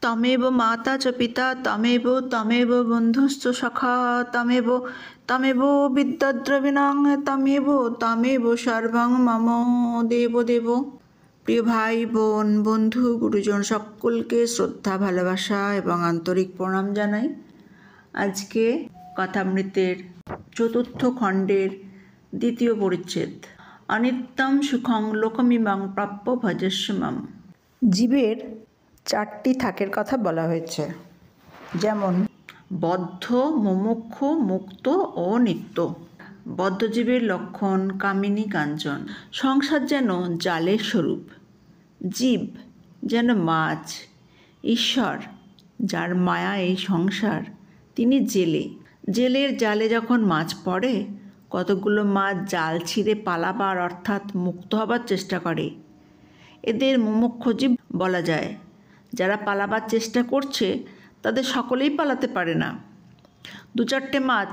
তমেব মাতা চ পিতা তমেব বন্ধুশ্চ সখা তমেব বিদ্যাদ্রবিণং তমেব সর্বং মম দেব দেব। প্রিয় ভাই বোন বন্ধু গুরুজন সকলকে শ্রদ্ধা ভালোবাসা এবং আন্তরিক প্রণাম জানাই। আজকে কথামৃতের চতুর্থ খণ্ডের দ্বিতীয় পরিচ্ছেদ, অনিত্যম সুখং লোকমিমাং প্রাপ্য ভজস্য মাম। জীবের চারটি থাকের কথা বলা হয়েছে, যেমন বদ্ধ, মুমুক্ষু, মুক্ত ও নিত্য। বদ্ধজীবের লক্ষণ কামিনী কাঞ্চন। সংসার যেন জালের স্বরূপ, জীব যেন মাছ, ঈশ্বর যার মায়া এই সংসার তিনি জেলে। জেলের জালে যখন মাছ পড়ে, কতগুলো মাছ জাল ছিঁড়ে পালাবার অর্থাৎ মুক্ত হবার চেষ্টা করে। এদের মুমুক্ষু জীব বলা যায়। যারা পালাবার চেষ্টা করছে তাদের সকলেই পালাতে পারে না। দু চারটে মাছ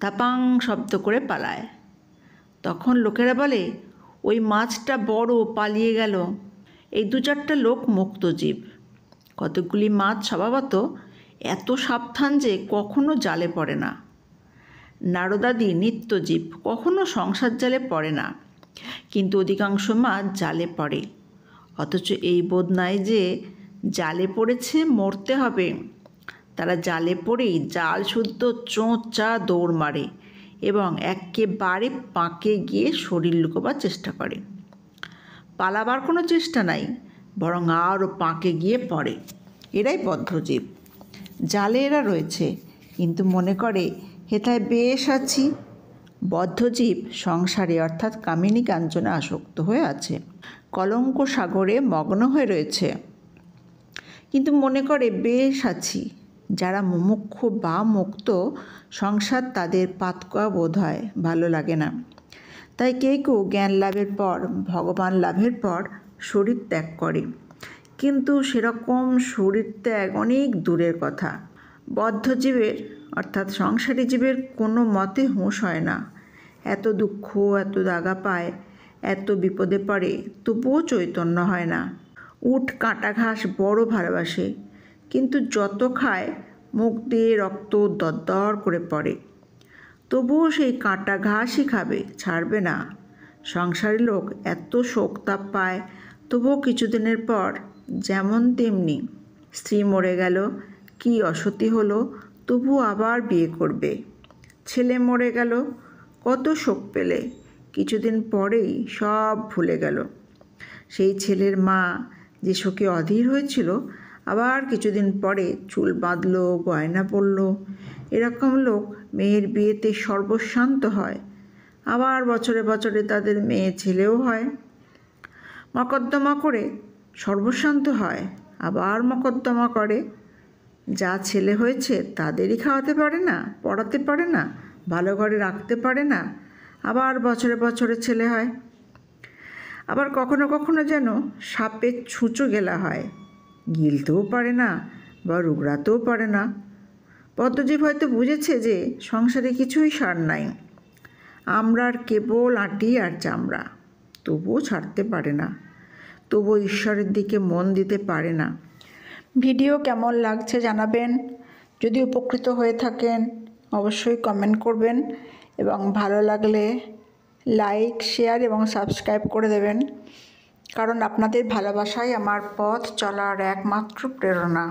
তাপাং শব্দ করে পালায়। তখন লোকেরা বলে, ওই মাছটা বড়, পালিয়ে গেল। এই দু চারটে লোক মুক্ত জীব। কতগুলি মাছ স্বভাবত এত সাবধান যে কখনো জালে পড়ে না। নারদাদি নিত্য জীব, কখনো সংসার জালে পড়ে না, কিন্তু অধিকাংশ মাছ জালে পড়ে। অথচ এই বোধ নাই যে জালে পড়েছে, মরতে হবে। তারা জালে পড়েই জাল শুদ্ধ চোঁচা দৌড় মারে এবং একেবারে পাঁকে গিয়ে শরীর লুকোবার চেষ্টা করে। পালাবার কোনো চেষ্টা নাই, বরং আরও পাঁকে গিয়ে পড়ে। এরাই বদ্ধজীব। জালে এরা রয়েছে, কিন্তু মনে করে হেথায় বেশ আছি। বদ্ধজীব সংসারে অর্থাৎ কামিনী কাঞ্চনে আসক্ত হয়ে আছে, কলঙ্ক সাগরে মগ্ন হয়ে রয়েছে, কিন্তু মনে করে বেশ আছি। যারা মুমুক্ষু বা মুক্ত, সংসার তাদের পাতকুয়া বোধ হয়, ভালো লাগে না। তাই কেউ কেউ জ্ঞান লাভের পর, ভগবান লাভের পর শরীর ত্যাগ করে, কিন্তু সেরকম শরীর ত্যাগ অনেক দূরের কথা। বদ্ধজীবের অর্থাৎ সংসারী জীবের কোনো মতে হুঁশ হয় না। এত দুঃখ, এত দাগা পায়, এত বিপদে পড়ে, তবুও চৈতন্য হয় না। উট কাঁটা ঘাস বড় ভালোবাসে, কিন্তু যত খায় মুখ দিয়ে রক্ত দরদর করে পড়ে, তবুও সেই কাঁটা ঘাসই খাবে, ছাড়বে না। সংসারী লোক এত শোক তাপ পায়, তবুও কিছুদিনের পর যেমন তেমনি। স্ত্রী মরে গেল, কি অসতী হলো, তবুও আবার বিয়ে করবে। ছেলে মরে গেল, কত শোক পেলে, কিছুদিন পরেই সব ভুলে গেল। সেই ছেলের মা যে শোকে অধীর হয়েছিল, আবার কিছুদিন পরে চুল বাঁধল, গয়না পরল। এরকম লোক মেয়ের বিয়েতে সর্বশান্ত হয়, আবার বছরে বছরে তাদের মেয়ে ছেলেও হয়। মকদ্দমা করে সর্বশান্ত হয়, আবার মকদ্দমা করে। যা ছেলে হয়েছে তাদেরই খাওয়াতে পারে না, পড়াতে পারে না, ভালো ঘরে রাখতে পারে না, আবার বছরে বছরে ছেলে হয়। আবার কখনো কখনো যেন সাপের ছুঁচো গেলা হয়, গিলতেও পারে না বা রুগড়াতেও পারে না। বদ্ধজীব হয়তো বুঝেছে যে সংসারে কিছুই সার নাই, আমরার কেবল আঁটি আর চামড়া, তবুও ছাড়তে পারে না, তবুও ঈশ্বরের দিকে মন দিতে পারে না। ভিডিও কেমন লাগছে জানাবেন। যদি উপকৃত হয়ে থাকেন অবশ্যই কমেন্ট করবেন, এবং ভালো লাগলে লাইক, শেয়ার এবং সাবস্ক্রাইব করে দেবেন, কারণ আপনাদের ভালোবাসাই আমার পথ চলার একমাত্র প্রেরণা।